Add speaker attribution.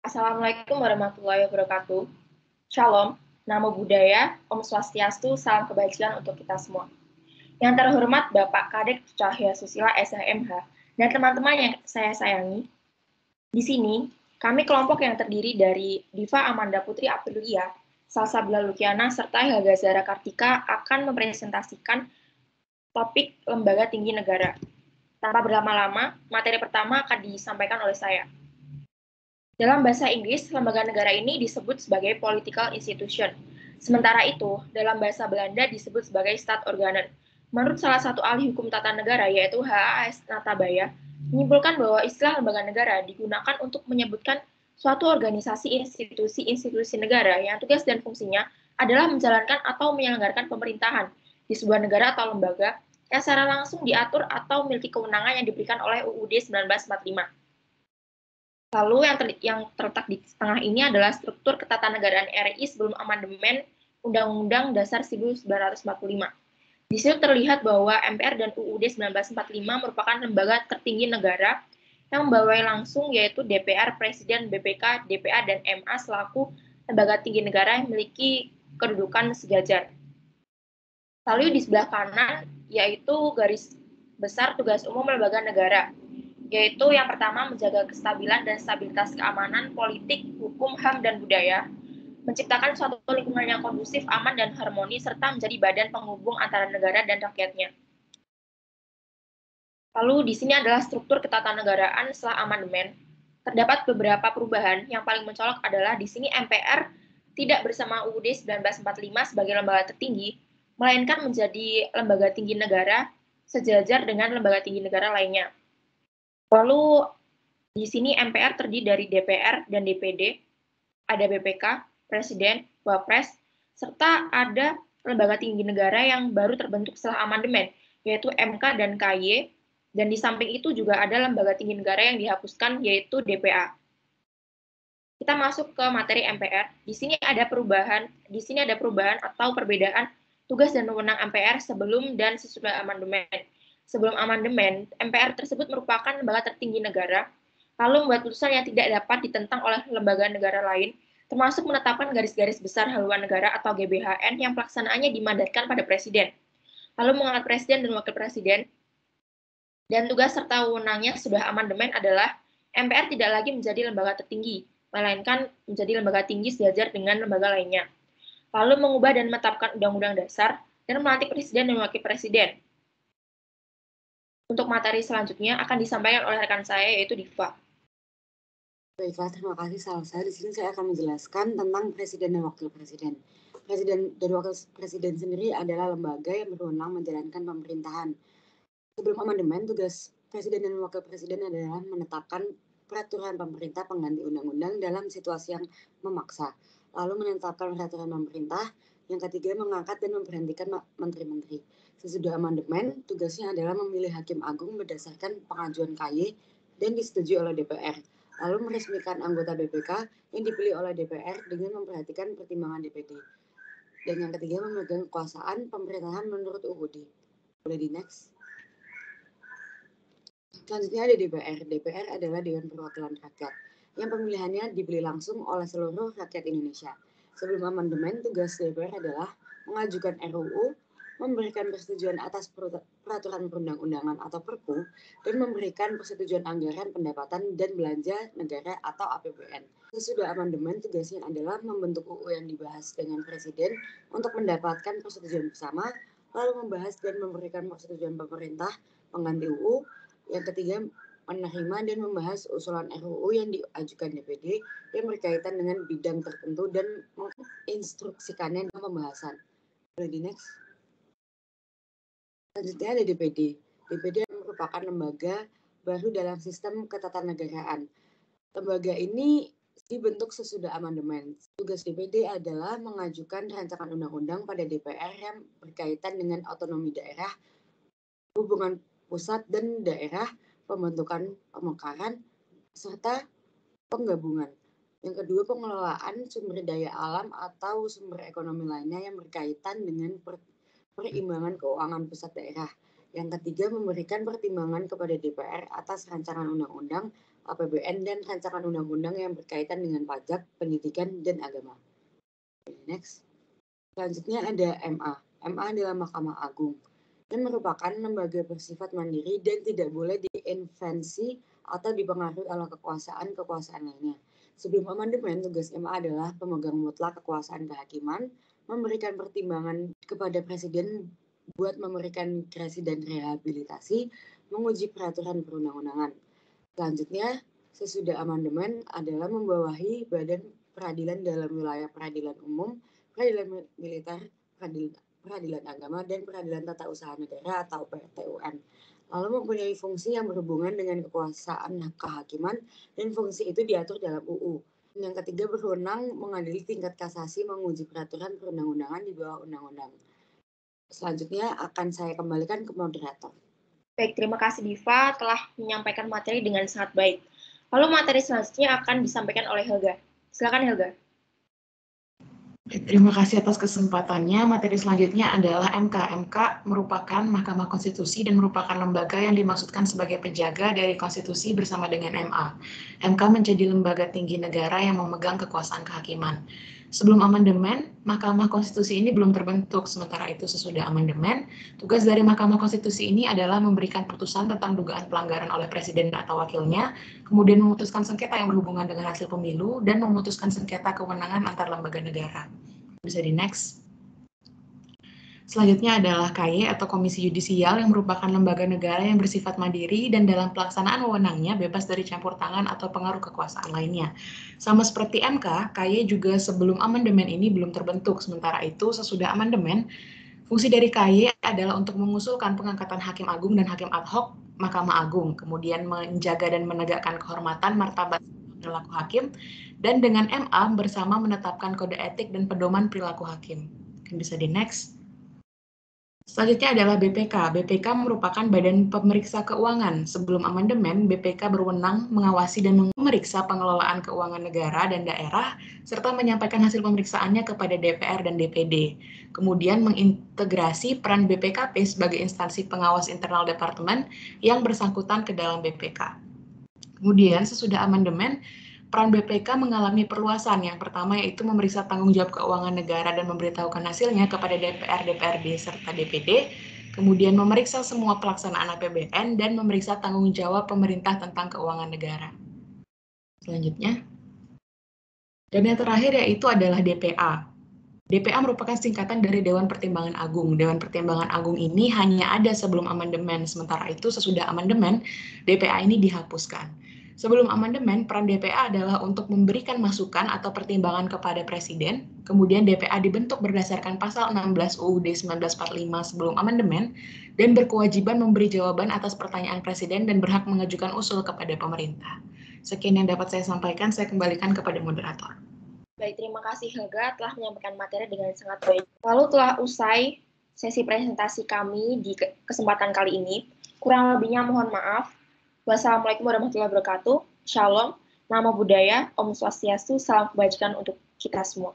Speaker 1: Assalamualaikum warahmatullahi wabarakatuh. Shalom, Namo Buddhaya, Om Swastiastu, salam kebajikan untuk kita semua. Yang terhormat Bapak Kadek Cahya Susila SHMH dan teman-teman yang saya sayangi, di sini kami kelompok yang terdiri dari Diva Amanda Putri Aprilia, Salsabila Lukiana, serta Helga Zara Kartika akan mempresentasikan topik Lembaga Tinggi Negara. Tanpa berlama-lama, materi pertama akan disampaikan oleh saya. Dalam bahasa Inggris, lembaga negara ini disebut sebagai political institution. Sementara itu, dalam bahasa Belanda disebut sebagai Staatsorganen. Menurut salah satu ahli hukum tata negara, yaitu H.A.S. Natabaya, menyimpulkan bahwa istilah lembaga negara digunakan untuk menyebutkan suatu organisasi institusi negara yang tugas dan fungsinya adalah menjalankan atau menyelenggarakan pemerintahan di sebuah negara atau lembaga yang secara langsung diatur atau memiliki kewenangan yang diberikan oleh UUD 1945. Lalu yang terletak di tengah ini adalah struktur ketatanegaraan RI sebelum amandemen Undang-Undang Dasar 1945. Di situ terlihat bahwa MPR dan UUD 1945 merupakan lembaga tertinggi negara yang membawai langsung yaitu DPR, Presiden, BPK, DPA, dan MA selaku lembaga tinggi negara yang memiliki kedudukan sejajar. Lalu di sebelah kanan yaitu garis besar tugas umum lembaga negara, yaitu yang pertama menjaga kestabilan dan stabilitas keamanan, politik, hukum, HAM, dan budaya, menciptakan suatu lingkungan yang kondusif, aman, dan harmoni, serta menjadi badan penghubung antara negara dan rakyatnya. Lalu di sini adalah struktur ketatanegaraan setelah amandemen. Terdapat beberapa perubahan, yang paling mencolok adalah di sini MPR tidak bersama UUD 1945 sebagai lembaga tertinggi, melainkan menjadi lembaga tinggi negara sejajar dengan lembaga tinggi negara lainnya. Lalu di sini MPR terdiri dari DPR dan DPD, ada BPK, Presiden, Wapres, serta ada lembaga tinggi negara yang baru terbentuk setelah amandemen, yaitu MK dan KY, dan di samping itu juga ada lembaga tinggi negara yang dihapuskan, yaitu DPA. Kita masuk ke materi MPR. Di sini ada perubahan atau perbedaan tugas dan wewenang MPR sebelum dan sesudah amandemen. Sebelum amandemen, MPR tersebut merupakan lembaga tertinggi negara, lalu membuat putusan yang tidak dapat ditentang oleh lembaga negara lain, termasuk menetapkan garis-garis besar haluan negara atau GBHN yang pelaksanaannya dimandatkan pada Presiden. Lalu mengangkat Presiden dan Wakil Presiden, dan tugas serta wewenangnya sudah amandemen adalah MPR tidak lagi menjadi lembaga tertinggi, melainkan menjadi lembaga tinggi sejajar dengan lembaga lainnya. Lalu mengubah dan menetapkan Undang-Undang Dasar dan melantik Presiden dan Wakil Presiden. Untuk materi selanjutnya akan disampaikan oleh rekan saya, yaitu Diva.
Speaker 2: Baiklah, terima kasih Salsa. Di sini saya akan menjelaskan tentang Presiden dan Wakil Presiden. Presiden dan Wakil Presiden sendiri adalah lembaga yang berwenang menjalankan pemerintahan. Sebelum amandemen, tugas Presiden dan Wakil Presiden adalah menetapkan peraturan pemerintah pengganti undang-undang dalam situasi yang memaksa. Lalu menetapkan peraturan pemerintah. Yang ketiga, mengangkat dan memberhentikan menteri-menteri. Sesudah amandemen, tugasnya adalah memilih hakim agung berdasarkan pengajuan KY dan disetujui oleh DPR. Lalu meresmikan anggota BPK yang dipilih oleh DPR dengan memperhatikan pertimbangan DPD. Dan yang ketiga, memegang kekuasaan pemerintahan menurut UUD. Boleh di next. Selanjutnya ada DPR. DPR adalah Dewan Perwakilan Rakyat, yang pemilihannya dipilih langsung oleh seluruh rakyat Indonesia. Sebelum amandemen, tugas DPR adalah mengajukan RUU, memberikan persetujuan atas peraturan perundang-undangan atau Perpu, dan memberikan persetujuan anggaran pendapatan dan belanja negara atau APBN. Sesudah amandemen, tugasnya adalah membentuk UU yang dibahas dengan Presiden untuk mendapatkan persetujuan bersama, lalu membahas dan memberikan persetujuan pemerintah pengganti UU. Yang ketiga, menerima dan membahas usulan RUU yang diajukan DPD yang berkaitan dengan bidang tertentu dan menginstruksikannya dalam pembahasan. Boleh di next. Selanjutnya ada DPD. DPD merupakan lembaga baru dalam sistem ketatanegaraan. Lembaga ini dibentuk sesudah amandemen. Tugas DPD adalah mengajukan rancangan undang-undang pada DPR yang berkaitan dengan otonomi daerah, hubungan pusat dan daerah, pembentukan pemekaran, serta penggabungan. Yang kedua, pengelolaan sumber daya alam atau sumber ekonomi lainnya yang berkaitan dengan perimbangan keuangan pusat daerah. Yang ketiga, memberikan pertimbangan kepada DPR atas rancangan undang-undang APBN, dan rancangan undang-undang yang berkaitan dengan pajak, pendidikan, dan agama. Next. Selanjutnya ada MA. MA adalah Mahkamah Agung dan merupakan lembaga bersifat mandiri dan tidak boleh diintervensi atau dipengaruhi oleh kekuasaan lainnya. Sebelum amandemen, tugas MA adalah pemegang mutlak kekuasaan kehakiman, memberikan pertimbangan kepada Presiden buat memberikan kreasi dan rehabilitasi, menguji peraturan perundang-undangan. Selanjutnya, sesudah amandemen adalah membawahi Badan Peradilan dalam wilayah peradilan umum, peradilan militer, peradilan agama, dan peradilan tata usaha negara atau PTUN. Lalu mempunyai fungsi yang berhubungan dengan kekuasaan kehakiman, dan fungsi itu diatur dalam UU. Yang ketiga, berwenang mengadili tingkat kasasi, menguji peraturan perundang-undangan di bawah undang-undang. Selanjutnya akan saya kembalikan ke moderator.
Speaker 1: Baik, terima kasih Diva telah menyampaikan materi dengan sangat baik. Lalu materi selanjutnya akan disampaikan oleh Helga. Silakan Helga.
Speaker 3: Terima kasih atas kesempatannya. Materi selanjutnya adalah MK. MK merupakan Mahkamah Konstitusi dan merupakan lembaga yang dimaksudkan sebagai penjaga dari konstitusi bersama dengan MA. MK menjadi lembaga tinggi negara yang memegang kekuasaan kehakiman. Sebelum amandemen, Mahkamah Konstitusi ini belum terbentuk. Sementara itu sesudah amandemen, tugas dari Mahkamah Konstitusi ini adalah memberikan putusan tentang dugaan pelanggaran oleh presiden atau wakilnya, kemudian memutuskan sengketa yang berhubungan dengan hasil pemilu, dan memutuskan sengketa kewenangan antar lembaga negara. Bisa di next. Selanjutnya adalah KY atau Komisi Yudisial yang merupakan lembaga negara yang bersifat mandiri dan dalam pelaksanaan wewenangnya bebas dari campur tangan atau pengaruh kekuasaan lainnya. Sama seperti MK, KY juga sebelum amandemen ini belum terbentuk. Sementara itu sesudah amandemen, fungsi dari KY adalah untuk mengusulkan pengangkatan hakim agung dan hakim ad hoc Mahkamah Agung, kemudian menjaga dan menegakkan kehormatan, martabat, perilaku hakim, dan dengan MA bersama menetapkan kode etik dan pedoman perilaku hakim. Bisa di next. Selanjutnya adalah BPK. BPK merupakan Badan Pemeriksa Keuangan. Sebelum amandemen, BPK berwenang mengawasi dan memeriksa pengelolaan keuangan negara dan daerah, serta menyampaikan hasil pemeriksaannya kepada DPR dan DPD. Kemudian mengintegrasi peran BPKP sebagai instansi pengawas internal departemen yang bersangkutan ke dalam BPK. Kemudian sesudah amandemen, peran BPK mengalami perluasan. Yang pertama yaitu memeriksa tanggung jawab keuangan negara dan memberitahukan hasilnya kepada DPR, DPRD, serta DPD. Kemudian memeriksa semua pelaksanaan APBN dan memeriksa tanggung jawab pemerintah tentang keuangan negara. Selanjutnya. Dan yang terakhir yaitu adalah DPA. DPA merupakan singkatan dari Dewan Pertimbangan Agung. Dewan Pertimbangan Agung ini hanya ada sebelum amandemen. Sementara itu sesudah amandemen, DPA ini dihapuskan. Sebelum amandemen, peran DPA adalah untuk memberikan masukan atau pertimbangan kepada Presiden. Kemudian DPA dibentuk berdasarkan pasal 16 UUD 1945 sebelum amandemen dan berkewajiban memberi jawaban atas pertanyaan Presiden dan berhak mengajukan usul kepada pemerintah. Sekian yang dapat saya sampaikan, saya kembalikan kepada moderator.
Speaker 1: Baik, terima kasih Helga telah menyampaikan materi dengan sangat baik. Lalu telah usai sesi presentasi kami di kesempatan kali ini. Kurang lebihnya mohon maaf. Wassalamualaikum warahmatullahi wabarakatuh. Shalom, Namo Buddhaya, Om Swastiastu, salam kebajikan untuk kita semua.